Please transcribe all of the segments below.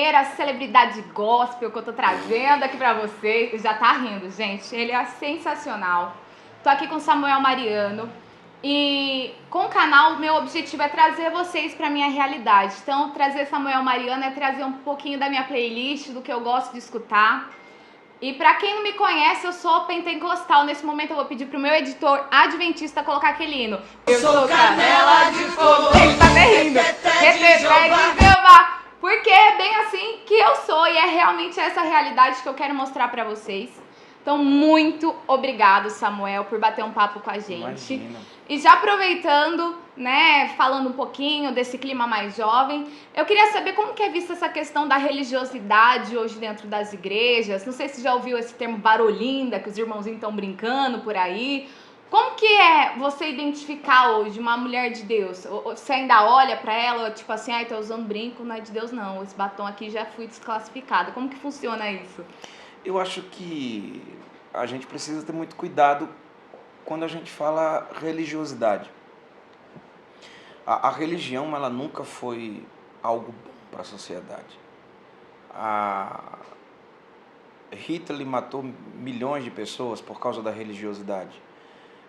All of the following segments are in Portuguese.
primeira celebridade gospel que eu tô trazendo aqui pra vocês. Já tá rindo, gente. Ele é sensacional. Tô aqui com Samuel Mariano. E com o canal, meu objetivo é trazer vocês pra minha realidade. Então, trazer Samuel Mariano é trazer um pouquinho da minha playlist, do que eu gosto de escutar. E pra quem não me conhece, eu sou pentecostal. Nesse momento eu vou pedir pro meu editor adventista colocar aquele hino. Eu sou canela de fogo. Ele tá até rindo. Reteté de Jeová. Porque é bem assim que eu sou e é realmente essa realidade que eu quero mostrar pra vocês. Então, muito obrigado, Samuel, por bater um papo com a gente. Imagina. E já aproveitando, né, falando um pouquinho desse clima mais jovem, eu queria saber como que é vista essa questão da religiosidade hoje dentro das igrejas. Não sei se já ouviu esse termo barolinda, que os irmãozinhos estão brincando por aí. Como que é você identificar hoje uma mulher de Deus? Você ainda olha pra ela, tipo assim, ai, tô usando brinco, não é de Deus não, esse batom aqui já fui desclassificada. Como que funciona isso? Eu acho que a gente precisa ter muito cuidado quando a gente fala religiosidade. A religião, ela nunca foi algo bom para a sociedade. Hitler matou milhões de pessoas por causa da religiosidade.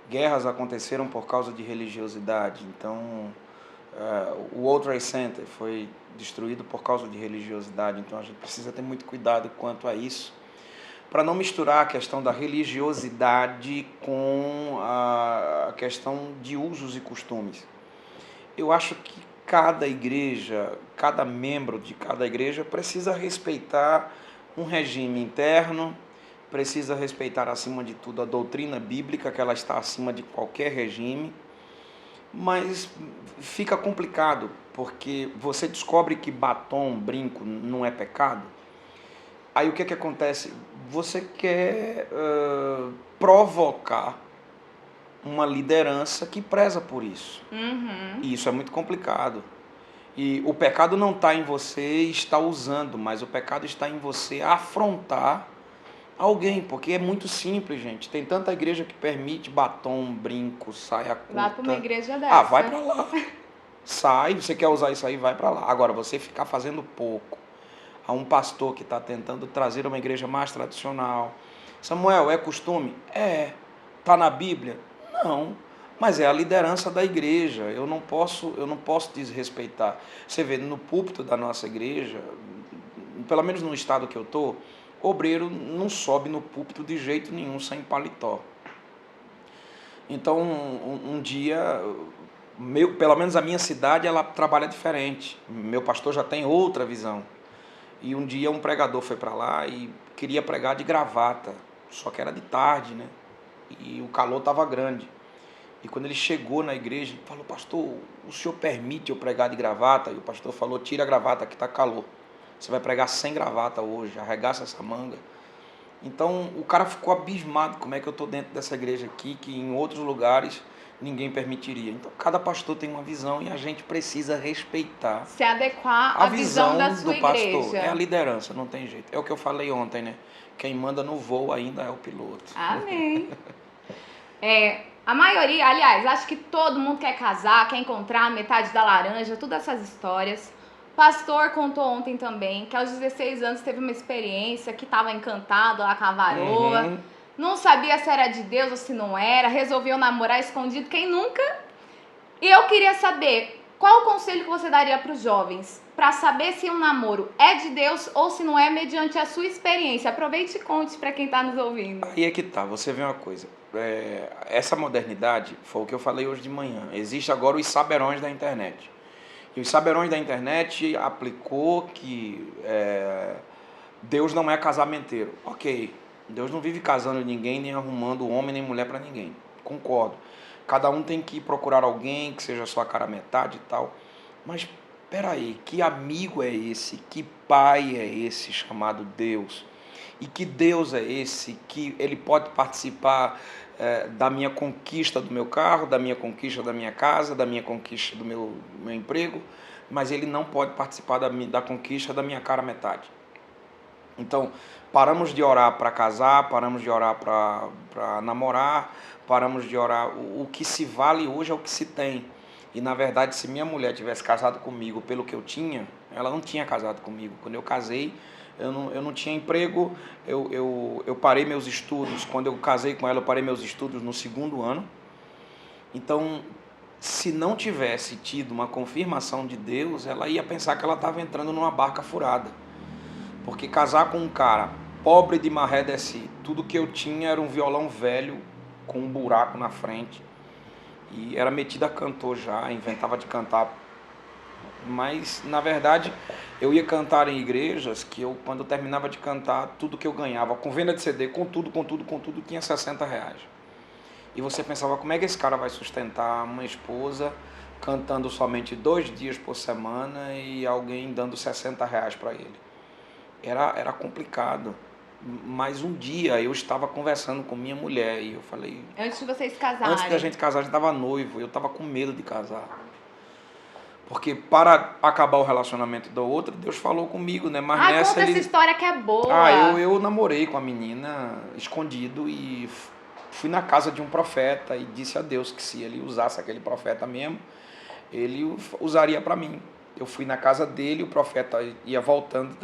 Guerras aconteceram por causa de religiosidade. Então, o World Trade Center foi destruído por causa de religiosidade. Então, a gente precisa ter muito cuidado quanto a isso, para não misturar a questão da religiosidade com a questão de usos e costumes. Eu acho que cada igreja, cada membro de cada igreja precisa respeitar um regime interno, precisa respeitar, acima de tudo, a doutrina bíblica, que ela está acima de qualquer regime, mas fica complicado, porque você descobre que batom, brinco, não é pecado. Aí o que acontece? Você quer provocar uma liderança que preza por isso. Uhum. E isso é muito complicado. E o pecado não está em você estar usando, mas o pecado está em você afrontar alguém, porque é muito simples, gente. Tem tanta igreja que permite batom, brinco, saia curta. Vá pra uma igreja dessa. Vai pra lá. Sai, você quer usar isso aí, vai pra lá. Agora, você ficar fazendo pouco a um pastor que está tentando trazer uma igreja mais tradicional. Samuel, é costume? É. Está na Bíblia? Não. Mas é a liderança da igreja. Eu não posso desrespeitar. Você vê, no púlpito da nossa igreja, pelo menos no estado que eu estou, obreiro não sobe no púlpito de jeito nenhum sem paletó. Então, um dia, pelo menos a minha cidade, ela trabalha diferente. Meu pastor já tem outra visão. E um dia um pregador foi para lá e queria pregar de gravata, só que era de tarde, né? E o calor estava grande. E quando ele chegou na igreja, ele falou: pastor, o senhor permite eu pregar de gravata? E o pastor falou: tira a gravata que está calor. Você vai pregar sem gravata hoje, arregaça essa manga. Então o cara ficou abismado, como é que eu estou dentro dessa igreja aqui, que em outros lugares ninguém permitiria. Então cada pastor tem uma visão e a gente precisa respeitar. Se adequar à visão da sua do pastor. igreja. É a liderança, não tem jeito. É o que eu falei ontem, né? Quem manda no voo ainda é o piloto. Amém. A maioria, aliás, acho que todo mundo quer casar, quer encontrar a metade da laranja, todas essas histórias. O pastor contou ontem também que aos 16 anos teve uma experiência que estava encantado lá com a varoa. Uhum. Não sabia se era de Deus ou se não era, resolveu namorar escondido, quem nunca? E eu queria saber, qual o conselho que você daria para os jovens para saber se um namoro é de Deus ou se não é, mediante a sua experiência? Aproveite e conte para quem está nos ouvindo. Aí é que tá, você vê uma coisa, essa modernidade, foi o que eu falei hoje de manhã, existe agora os saberões da internet. E os saberões da internet aplicou que Deus não é casamenteiro. Ok, Deus não vive casando ninguém, nem arrumando homem nem mulher para ninguém. Concordo. Cada um tem que procurar alguém que seja sua cara metade e tal. Mas, peraí, que amigo é esse? Que pai é esse chamado Deus? E que Deus é esse que ele pode participar da minha conquista do meu carro, da minha conquista da minha casa, da minha conquista do meu emprego, mas ele não pode participar da conquista da minha cara metade. Então, paramos de orar para casar, paramos de orar para namorar, paramos de orar. O que se vale hoje é o que se tem. E, na verdade, se minha mulher tivesse casado comigo pelo que eu tinha, Ela não tinha casado comigo. Quando eu casei, eu não tinha emprego, eu parei meus estudos. Quando eu casei com ela, eu parei meus estudos no segundo ano. Então, se não tivesse tido uma confirmação de Deus, ela ia pensar que ela estava entrando numa barca furada. Porque casar com um cara pobre de maré desci, tudo que eu tinha era um violão velho com um buraco na frente. E era metido a cantor já, inventava de cantar. Mas, na verdade, eu ia cantar em igrejas que eu, quando eu terminava de cantar, tudo que eu ganhava, com venda de CD, com tudo, tinha R$ 60. E você pensava, como é que esse cara vai sustentar uma esposa cantando somente 2 dias por semana e alguém dando R$ 60 para ele? Era complicado. Mas um dia eu estava conversando com minha mulher e eu falei... Antes de vocês casarem. Antes da gente casar, a gente estava noivo, eu estava com medo de casar. Porque para acabar o relacionamento da outra, Deus falou comigo, né? Mas nessa conta essa história que é boa. Eu namorei com a menina escondido e fui na casa de um profeta e disse a Deus que se ele usasse aquele profeta mesmo, ele usaria para mim. Eu fui na casa dele, o profeta ia voltando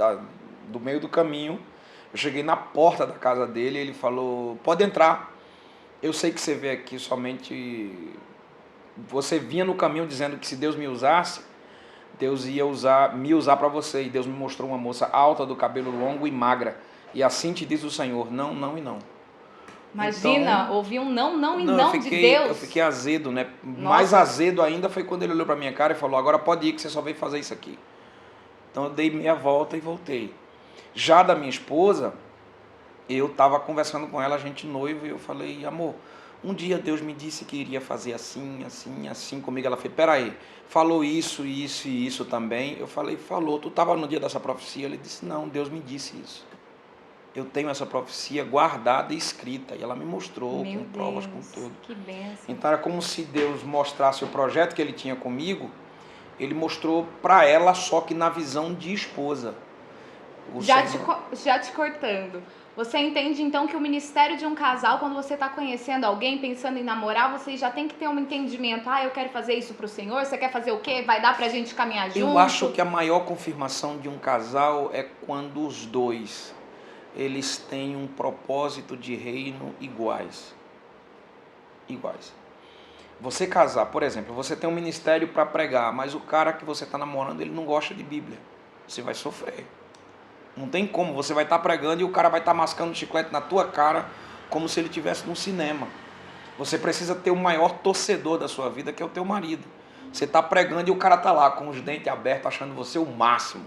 do meio do caminho. Eu cheguei na porta da casa dele e ele falou, pode entrar. Eu sei que você veio aqui somente... Você vinha no caminho dizendo que se Deus me usasse, Deus ia me usar para você. E Deus me mostrou uma moça alta, do cabelo longo e magra. E assim te diz o Senhor, não, não e não. Imagina, então, ouvir um não, não e não de Deus. Eu fiquei azedo, né? Nossa. Mais azedo ainda foi quando ele olhou para minha cara e falou, agora pode ir que você só veio fazer isso aqui. Então eu dei meia volta e voltei. Já da minha esposa, eu estava conversando com ela, a gente noivo, e eu falei, amor, um dia Deus me disse que iria fazer assim, assim, assim comigo. Ela fez, peraí, falou isso, isso e isso também? Eu falei, falou, tu estava no dia dessa profecia? Ele disse, não, Deus me disse isso. Eu tenho essa profecia guardada e escrita. E ela me mostrou, meu com provas, Deus, com tudo. Que bênção. Então era como se Deus mostrasse o projeto que ele tinha comigo, ele mostrou para ela, só que na visão de esposa. Já te cortando. Você entende então que o ministério de um casal, quando você está conhecendo alguém, pensando em namorar, você já tem que ter um entendimento. Eu quero fazer isso para o Senhor, você quer fazer o quê? Vai dar pra gente caminhar junto? Eu acho que a maior confirmação de um casal é quando os dois, eles têm um propósito de reino iguais. Iguais. Você casar, por exemplo, você tem um ministério para pregar, mas o cara que você está namorando, ele não gosta de Bíblia. Você vai sofrer. Não tem como, você vai estar pregando e o cara vai estar mascando chiclete na tua cara como se ele estivesse num cinema. Você precisa ter o maior torcedor da sua vida, que é o teu marido. Você está pregando e o cara está lá com os dentes abertos, achando você o máximo.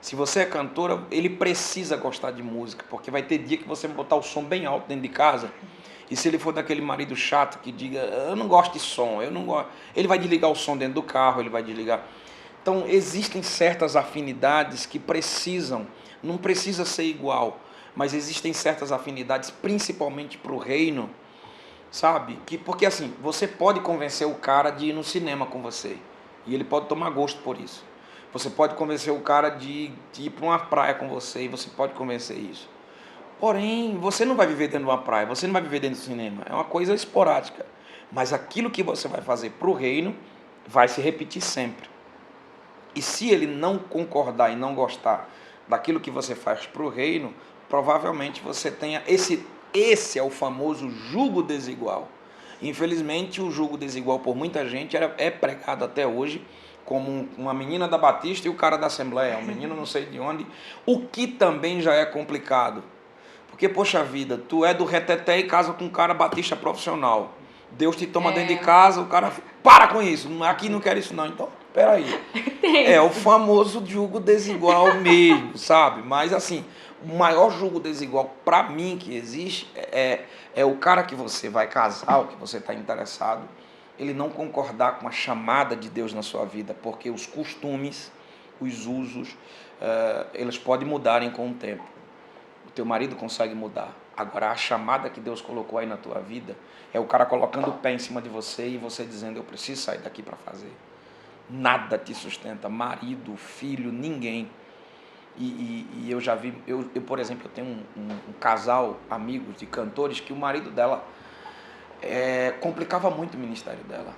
Se você é cantora, ele precisa gostar de música, porque vai ter dia que você vai botar o som bem alto dentro de casa. E se ele for daquele marido chato que diga, eu não gosto de som, eu não gosto, ele vai desligar o som dentro do carro, ele vai desligar. Então, existem certas afinidades que precisam, não precisa ser igual, mas existem certas afinidades, principalmente para o reino, sabe? Porque assim, você pode convencer o cara de ir no cinema com você, e ele pode tomar gosto por isso. Você pode convencer o cara de ir para uma praia com você, e você pode convencer isso. Porém, você não vai viver dentro de uma praia, você não vai viver dentro do cinema, é uma coisa esporádica. Mas aquilo que você vai fazer para o reino, vai se repetir sempre. E se ele não concordar e não gostar daquilo que você faz para o reino, provavelmente você tenha esse é o famoso jugo desigual. Infelizmente, o jugo desigual por muita gente é pregado até hoje como uma menina da Batista e o cara da Assembleia, um menino não sei de onde, o que também já é complicado. Porque, poxa vida, tu é do reteté e casa com um cara batista profissional. Deus te toma dentro de casa, o cara... Para com isso, aqui não quero isso não. Então, peraí. É o famoso jugo desigual mesmo, sabe? Mas assim, o maior jugo desigual para mim que existe é o cara que você vai casar, o que você está interessado, ele não concordar com a chamada de Deus na sua vida, porque os costumes, os usos, eles podem mudarem com o tempo. O teu marido consegue mudar. Agora, a chamada que Deus colocou aí na tua vida é o cara colocando o pé em cima de você e você dizendo, eu preciso sair daqui para fazer. Nada te sustenta, marido, filho, ninguém. E eu já vi, eu, por exemplo, eu tenho um casal, amigos de cantores, que o marido dela complicava muito o ministério dela.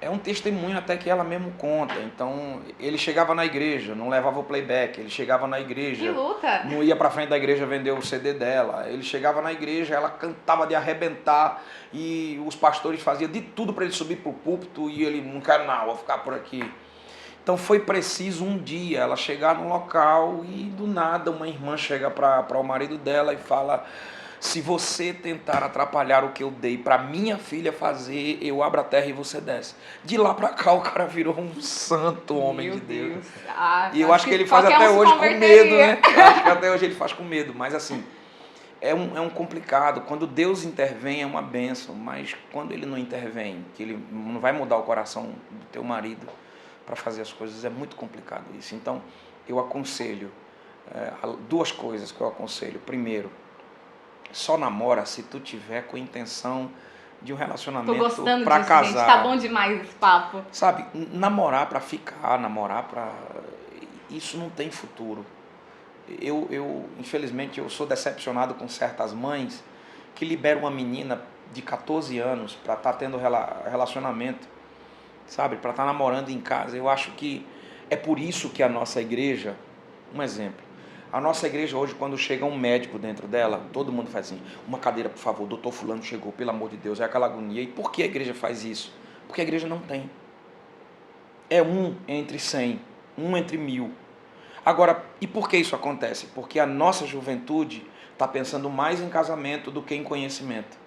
É um testemunho até que ela mesmo conta. Então, ele chegava na igreja, não levava o playback. Ele chegava na Que igreja, luta! não ia pra frente da igreja vender o CD dela. Ele chegava na igreja, ela cantava de arrebentar e os pastores faziam de tudo para ele subir pro púlpito e ele, não quero não, vou ficar por aqui. Então foi preciso um dia ela chegar no local e do nada uma irmã chega para o marido dela e fala: se você tentar atrapalhar o que eu dei para minha filha fazer, eu abro a terra e você desce. De lá para cá o cara virou um santo homem de Deus. E eu acho que ele faz até hoje com medo, né? Eu acho que até hoje ele faz com medo, mas assim, é um complicado. Quando Deus intervém é uma bênção, mas quando ele não intervém, que ele não vai mudar o coração do teu marido para fazer as coisas, é muito complicado isso. Então, eu aconselho, duas coisas que eu aconselho. Primeiro, só namora se tu tiver com intenção de um relacionamento para casar. Gente, tá bom demais esse papo. Sabe, namorar para ficar, namorar para... Isso não tem futuro. Infelizmente, eu sou decepcionado com certas mães que liberam uma menina de 14 anos para estar tendo relacionamento, sabe, para estar namorando em casa. Eu acho que é por isso que a nossa igreja, um exemplo, a nossa igreja hoje, quando chega um médico dentro dela, todo mundo faz assim: uma cadeira, por favor, doutor fulano chegou, pelo amor de Deus, é aquela agonia. E por que a igreja faz isso? Porque a igreja não tem. É 1 entre 100, 1 entre 1000. Agora, e por que isso acontece? Porque a nossa juventude está pensando mais em casamento do que em conhecimento.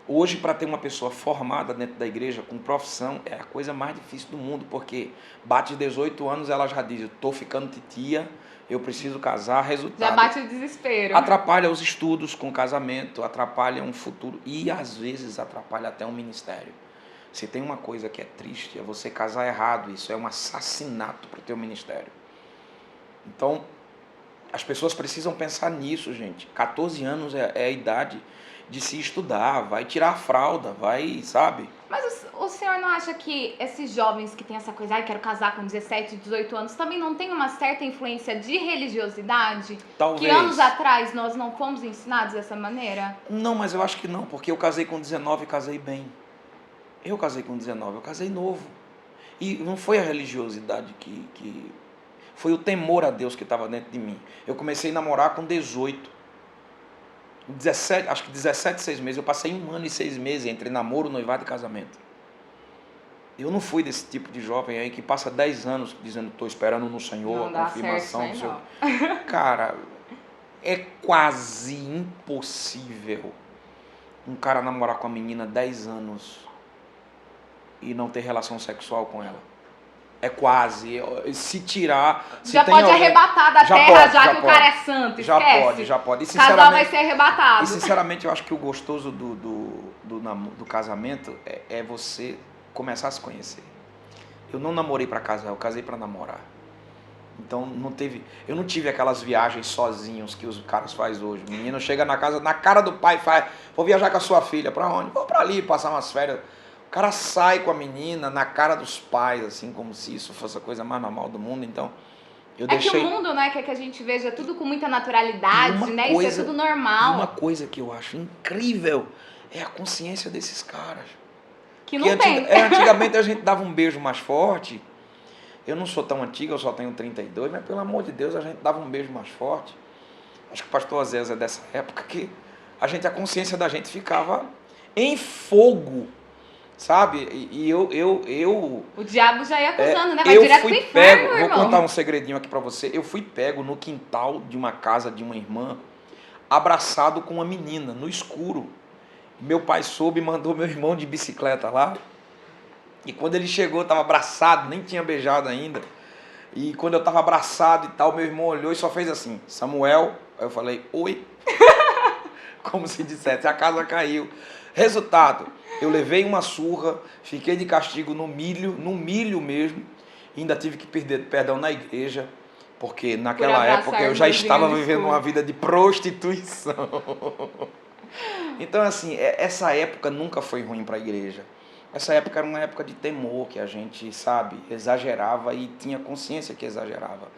Hoje, para ter uma pessoa formada dentro da igreja, com profissão, é a coisa mais difícil do mundo, porque bate 18 anos, ela já diz: eu estou ficando titia, eu preciso casar, resultado. Já bate o desespero. Atrapalha os estudos com o casamento, atrapalha um futuro e, às vezes, atrapalha até um ministério. Se tem uma coisa que é triste, é você casar errado. Isso é um assassinato para o teu ministério. Então, as pessoas precisam pensar nisso, gente. 14 anos é a idade de se estudar, vai tirar a fralda, vai, sabe? Mas o senhor não acha que esses jovens que têm essa coisa, quero casar com 17, 18 anos, também não tem uma certa influência de religiosidade? Talvez. Que anos atrás nós não fomos ensinados dessa maneira? Não, mas eu acho que não, porque eu casei com 19 e casei bem. Eu casei com 19, eu casei novo. E não foi a religiosidade que... Foi o temor a Deus que estava dentro de mim. Eu comecei a namorar com 18. 17, acho que 17, 6 meses. Eu passei 1 ano e 6 meses entre namoro, noivado e casamento. Eu não fui desse tipo de jovem aí que passa 10 anos dizendo: estou esperando no Senhor, não a confirmação dá certo, do Senhor. Cara, é quase impossível um cara namorar com a menina 10 anos e não ter relação sexual com ela. É quase. Se tirar... Se já tem pode alguém, arrebatar da terra, já que o cara é santo, já esquece. Já pode. O casal vai ser arrebatado. E sinceramente, eu acho que o gostoso do casamento é você começar a se conhecer. Eu não namorei para casar, eu casei para namorar. Então eu não tive aquelas viagens sozinhos que os caras fazem hoje. O menino chega na casa, na cara do pai, faz: vou viajar com a sua filha. Para onde? Vou para ali, passar umas férias. O cara sai com a menina na cara dos pais, assim, como se isso fosse a coisa mais normal do mundo. Então, eu deixei... que o mundo, né, quer que a gente veja tudo com muita naturalidade, né? Isso é tudo normal. Uma coisa que eu acho incrível é a consciência desses caras. Que não tem. Antigamente a gente dava um beijo mais forte. Eu não sou tão antigo, eu só tenho 32, mas pelo amor de Deus, a gente dava um beijo mais forte. Acho que o pastor Azéus é dessa época que a consciência da gente ficava em fogo. Sabe? E eu... O diabo já ia acusando, né? Vai direto pro inferno, irmão. irmão. Vou contar um segredinho aqui pra você. Eu fui pego no quintal de uma casa de uma irmã, abraçado com uma menina, no escuro. Meu pai soube e mandou meu irmão de bicicleta lá. E quando ele chegou, eu tava abraçado, nem tinha beijado ainda. E quando eu tava abraçado e tal, meu irmão olhou e só fez assim: Samuel. Aí eu falei: oi. Como se dissesse, a casa caiu. Resultado, eu levei uma surra, fiquei de castigo no milho mesmo, e ainda tive que pedir perdão na igreja, porque naquela época eu já estava vivendo uma vida de prostituição. Então, assim, essa época nunca foi ruim para a igreja. Essa época era uma época de temor, que a gente, sabe, exagerava e tinha consciência que exagerava.